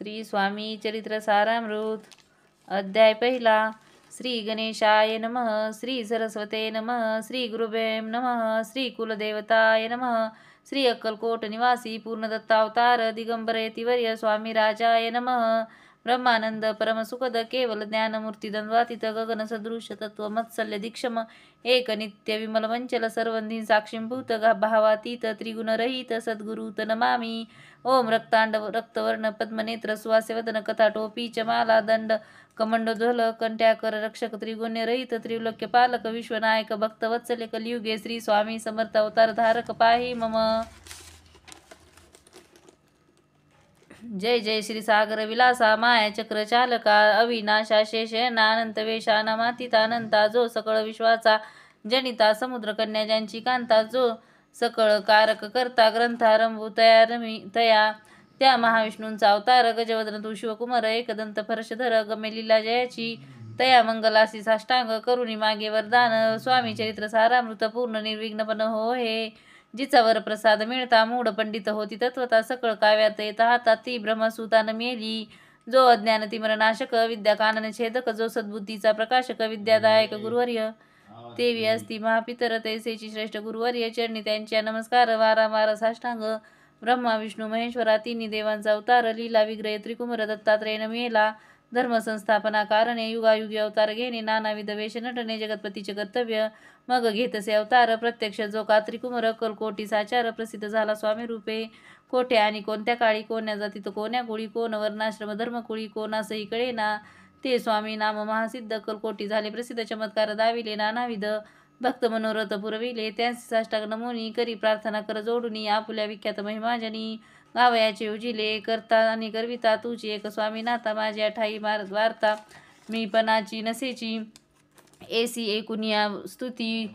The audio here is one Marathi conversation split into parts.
श्री स्वामी चरित्र सारामृत अध्याय पहिला. श्री गणेशाय नमः. श्री सरस्वते नमः. श्री गुरुभ्ये नमः. श्री कुलदेवताय नमः. श्री अक्कलकोट निवासी पूर्णदत्तावतार दिगंबर यतिवर्य स्वामी राजाय नमः. ब्रह्मानंद परमसुखद केवल ज्ञानमूर्ती द्वंद्वातीत गगन सदृश तत्व मत्सल्य दीक्षम एक नित्य विमल वंचल सर्वंधीन साक्षीभूत भावातीत त्रिगुणरहित सद्गुरुत नमामि. ओम रक्तांड रक्तवर्ण पद्मनेत्र सुवास्यवदन कथा टोपी चमाला दंड कमंडोज्वल कंट्याकर रक्षक त्रिगुण्य रहित त्रिलोक्य पालक विश्वनायक भक्तवत्सल्य कलियुगे श्री स्वामी समर्थ अवतार धारक पाहि मम. जय जय श्री सागर विलासा माया चक्र चालका अविनाशा शेषयना अनंत वेशाना मातीतानंता जो सकळ विश्वाचा जनिता समुद्र कन्या ज्यांची कांता जो सकळ कारक करता ग्रंथारंभू तया त्या महाविष्णूंचा अवतार गजवदन तू शिवकुमार एकदंत फर्शधर गमे लीला जयाची तया मंगलासी साष्टांग करुणी मागे वरदान. स्वामी चरित्र सारामृत पूर्ण निर्विघ्नपण हो हे जिचा वर प्रसाद मिळता मूढ पंडित होती तत्वता सकळ काव्यात येता हातात ती ब्रह्मसूतान मेली. जो अज्ञान तिमरनाशक विद्या कानन छेदक जो सद्बुद्धीचा प्रकाशक विद्यादायक गुरुवर्य तेवी असती महापितर तैसेची श्रेष्ठ गुरुवर्य चरणी त्यांच्या नमस्कार वारंवार साष्टांग. ब्रह्मा विष्णू महेश्वरा तिन्ही देवांचा अवतार लीला विग्रह त्रिकुमार दत्तात्रेयन मेला. धर्म संस्थापना कारणे युगायुगी अवतार घेणे नानाविध वेश नटणे जगतपतीचे कर्तव्य मग घेतसे अवतार प्रत्यक्ष जो का त्रिकुमार अक्कलकोटी साचार प्रसिद्ध झाला स्वामी रूपे. कोठे आणि कोणत्या काळी कोण्या जातीत कोण्या कुळी कोण वर्णाश्रम धर्मकुळी कोणासही कळेना ते स्वामी नाम महासिद्ध अक्कलकोटी झाले प्रसिद्ध चमत्कार दाविले नानाविध भक्त मनोरथ पुरविले त्यांचे साष्टांग नमोनी करी प्रार्थना कर जोडुनी आपुल्या विख्यात महिमाजनी गावयाचे उजिले करता आणि करविता तुझी एक स्वामीनाथा माझ्या ठाई वार्ता मी पणाची नसेची एसी एकुनिया स्तुती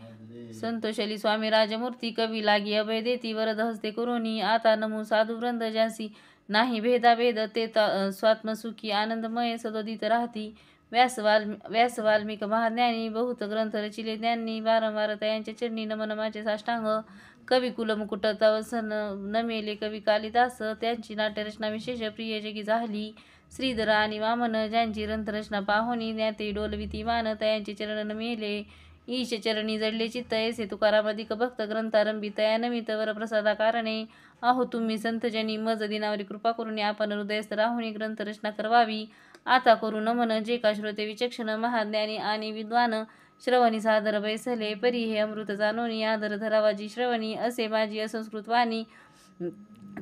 संतोषली स्वामी राजमूर्ती कवी लागी अभय देती वरद हस्ते करोनी आता नमू साधू वृंद ज्यांसी नाही भेदाभेद ते स्वात्मसुखी आनंदमय सदोदित राहती. व्यास वाल्मिक महाज्ञानी बहुत ग्रंथ रचिले ज्ञानी वारंवार त्यांच्या चरणी नमन माझे साष्टांग. कवी कुलमुकुट तवसन नमेले कवी कालिदास त्यांची नाट्यरचना विशेष प्रिय जगी झाली. श्रीधर आणि वामन ज्यांची ग्रंथरचना पाहोनी ज्ञाते डोलविती मान तयांचे चरण नमेले. ईश चरणी जडले चित्त ऐसे तुकारामधिक भक्त ग्रंथारंभी तया नमित वरप्रसादा कारणे. आहो तुम्ही संतजनी मज दिनावरी कृपा करून आपण हृदयस्थ राहुनी ग्रंथरचना करवावी. आता करू नमन जे का श्रोते विचक्षण महाज्ञानी आणि विद्वान श्रवणी सादर बैसले परी हे अमृत जाणोनी आदर धरावाजी श्रवणी असे माझी असंस्कृत वाणी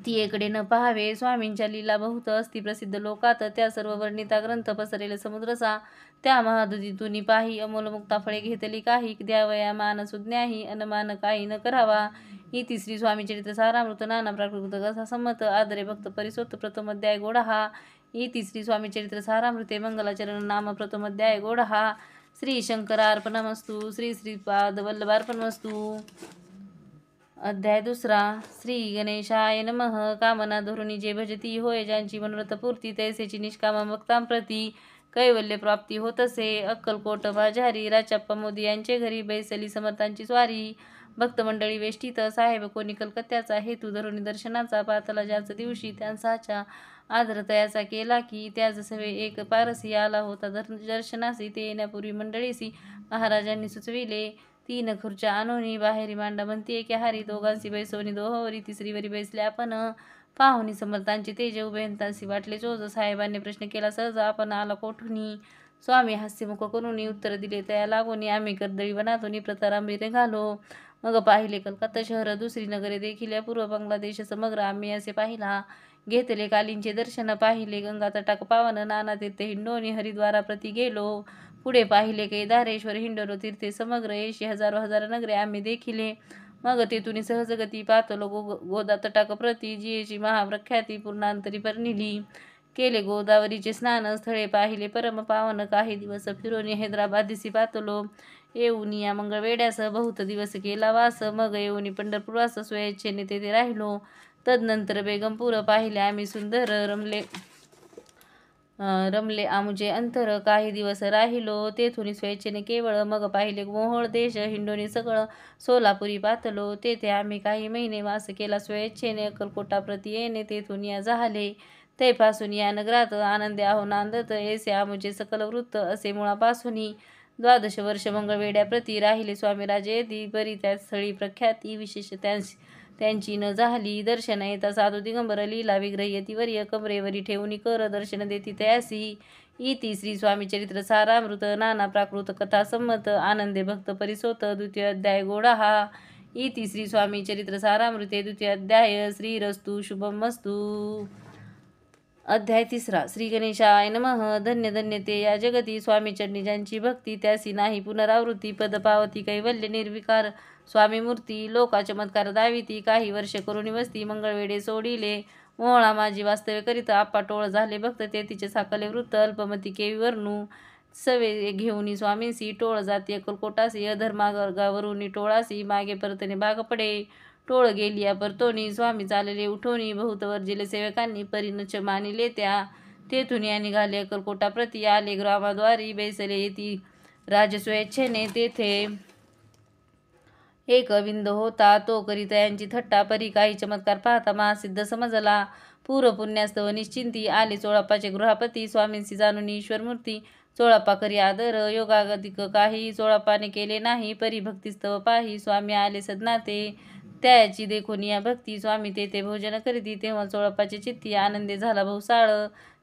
ती एकडे न पाहावे. स्वामींच्या लीला बहुत असती प्रसिद्ध लोकात त्या सर्व वर्णिता ग्रंथ पसरेल समुद्रसा त्या महादुतीतून पाही अमोल मुक्ता फळे घेतली काही द्यावया मान सुज्ञाही अनमान काही न करावा. इति श्री स्वामी चरित्र सारामृत नाना प्राकृत कसा संमत आदरे भक्त परिसोत प्रथम अध्याय गोडा हा. इति श्री स्वामी चरित्र सारामृते मंगलाचरण नाम प्रथम अध्याय गोडा हा. श्री शंकरार्पणमस्तु. श्री श्रीपाद वल्लभार्पणमस्तु. अध्याय दुसरा. श्री गणेशाय नमः. कामना धरुणी जे भजती होय ज्यांची मनोरथ पूर्ती तैसेची निष्काम भक्तांप्रती कैवल्य प्राप्ती होतसे. अक्कलकोट माझ्यारी राचप्पा मोदी यांचे घरी बैसली समर्थांची स्वारी भक्तमंडळी वेष्टीत साहेब कोणी कलकत्त्याचा हेतू धरुणी दर्शनाचा पातला ज्याच दिवशी त्यांसाच्या आदर तयाचा केला की त्याच सवे एक पारसी आला होता दर्शनासी ते येण्यापूर्वी मंडळीसी महाराजांनी सुचविले. 3 खुर्च्या आणोनी बाहेरी मांडा म्हणती एके हारी दोघांसी बैसवणी दोहोवरी तिसरीवरी बैसले आपण पाहुणी समर्थांची तेज उभयंतांसी वाटले जोज. साहेबांनी प्रश्न केला सहज आपण आला कोठुनी. स्वामी हास्यमुख करुनी उत्तर दिले तया लागोनी आम्ही कर्दळी वनातून प्रतारांबी निघालो. मग पाहिले कलकत्ता शहर दुसरी नगरे देखील पूर्व बांगलादेश समग्र आम्ही असे पाहिला. घेतले कालींचे दर्शन पाहिले गंगा तटाक पावन नाना तीर्थे हिंडोनी हरिद्वारा प्रति गेलो. पुढे पाहिले केदारेश्वर हिंडोरो तीर्थे समग्र येशी हजारो हजार नगरे आम्ही देखिले. मग तेथून सहजगती पातलो गोदा तटाक प्रति जियेची महाप्रख्याती पूर्णांतरी परनिली. केले गोदावरीचे स्नान स्थळे पाहिले परम पावन काही दिवस फिरोनी हैदराबाद दिसी पातलो. येऊनी या मंगळवेड्यास बहुत दिवस केला वास. मग येऊनी पंढरपुरास स्वेच्छेने तेथे राहिलो. तदनंतर बेगमपूर पाहिले आम्ही सुंदर रमले आमुचे अंतर काही दिवस राहिलो. तेथून स्वेच्छेने केवळ मग पाहिले मोहोळ देश हिंडोनी सगळं सोलापुरी पातलो. तेथे आम्ही काही महिने वास केला स्वेच्छेने. अक्कलकोटा प्रति येणे तेथून या झाले तैपासून या नगरात आनंदे आहो नांदत ऐसे आमुचे सकल वृत्त असे मुळापासून 12 वर्ष मंगळवेड्याप्रती राहिले स्वामी राजे येती परी त्या स्थळी प्रख्याती विशेष त्यांची न झाली दर्शन येता साधू दिगंबर लीला विग्रह यतीवर्य कमरेवरी ठेवून कर दर्शन देती तयासी इति श्री स्वामी चरित्र सारामृत नाना प्राकृत कथा संमत आनंदे भक्त परिसोत द्वितीय अध्याय गोडा हा इति श्री स्वामी चरित्र सारामृते द्वितीय अध्याय श्रीरस्तु शुभमस्तु। अध्याय 3 श्री गणेशाय नमः। धन्य धन्य ते या जगती स्वामी चरणी ज्यांची भक्ती त्यासी नाही पुनरावृत्ती पद पावती कैवल्य निर्विकार स्वामी मूर्ती लोका चमत्कार दाविती काही वर्ष करुणी वस्ती मंगळवेडे सोडिले मोहळा माझी वास्तव्य करीत आप्पा टोळ झाले भक्त ते तिचे साकले वृत्त अल्पमती केवी वर्णू सवे घेऊनी स्वामींसी टोळ जाती अकलकोटासी अधर्मागावरुनी टोळासी मागे परतने भाग पडे टोळ गेलिया परतोनी स्वामी चालले उठोनी बहुत वर्जिले सेवकांनी परिणच मानिले त्या तेथून या निघाले अकलकोटाप्रती आले ग्रामाद्वारी बैसले येती राजस्वेच्छेने तेथे एक विंद होता तो करीत यांची थट्टा परी काही चमत्कार पाहता महासिद्ध समजला पूर्व पुण्यास्तव निश्चिंती आले चोळाप्पाचे गृहापती स्वामींशी जाणून ईश्वरमूर्ती चोळाप्पा करी आदर योगागतिक काही चोळाप्पाने केले नाही परी भक्तिस्तव पाही स्वामी आले सदनाते त्याची देखून या भक्ती स्वामी तेथे भोजन करीती तेव्हा चोळाप्पाचे चित्ती आनंदे झाला बहुसाळ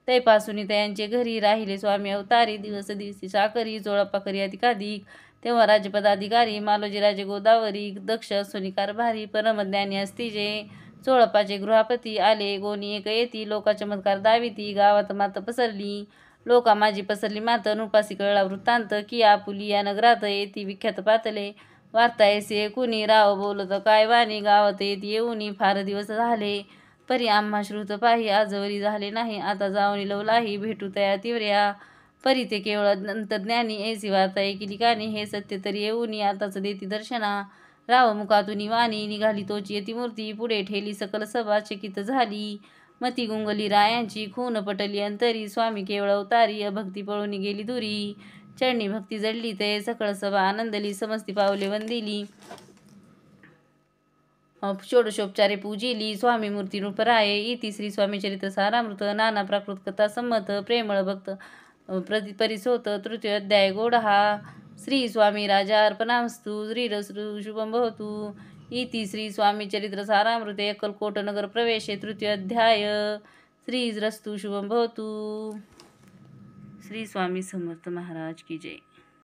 तैपासून त्यांचे घरी राहिले स्वामी अवतारी दिवस दिवशी साकरी चोळाप्पा करी अधिकाधिक तेव्हा राजपदाधिकारी मालोजीराजे गोदावरी दक्ष सोनी कारभारी परमज्ञानी असतीजे चोळप्पाचे गृहापती आले गोनी एक येती लोका चमत्कार दाविती गावात मात पसरली लोका माझी पसरली मात नुपासी कळला वृत्तांत की आपुली या नगरात येती विख्यात पातले वार्ता ऐसे कुणी राव बोलत काय वाणी गावात येती येऊनी फार दिवस झाले परी आम्हा श्रुत पाही आजवरी झाले नाही आता जाऊनी लवलाही भेटू तया तिवऱ्या परी ते केवळ अंतज्ञानी ऐसी वार्ता ऐकिली कानी हे सत्य तरी येऊनी आताच देती दर्शना राव मुखातून वाणी निघाली तोची येती मूर्ती पुढे ठेली सकल सभा चकित झाली मती गुंगली रायांची खून पटली अंतरी स्वामी केवळ अवतारी अभक्ती पळून गेली दुरी चरणी भक्ती जडली ते सकळ सभा आनंदली समस्ती पावले वंदिली षोडशोपचारे पूजिली स्वामी मूर्ती रूपराये इति श्री स्वामी चरित्र सारामृत नाना प्राकृत कथा संमत प्रेमळ भक्त परिसोत तृतीय अध्याय गोडहा श्री स्वामी राजा अर्पणामस्तु श्रीरस्तु शुभम भवतु इति श्री स्वामी चरित्र सारामृते अक्कलकोट नगर प्रवेशे तृतीय अध्याय श्रीरस्तु शुभम भवतु। श्री स्वामी समर्थ महाराज की जय।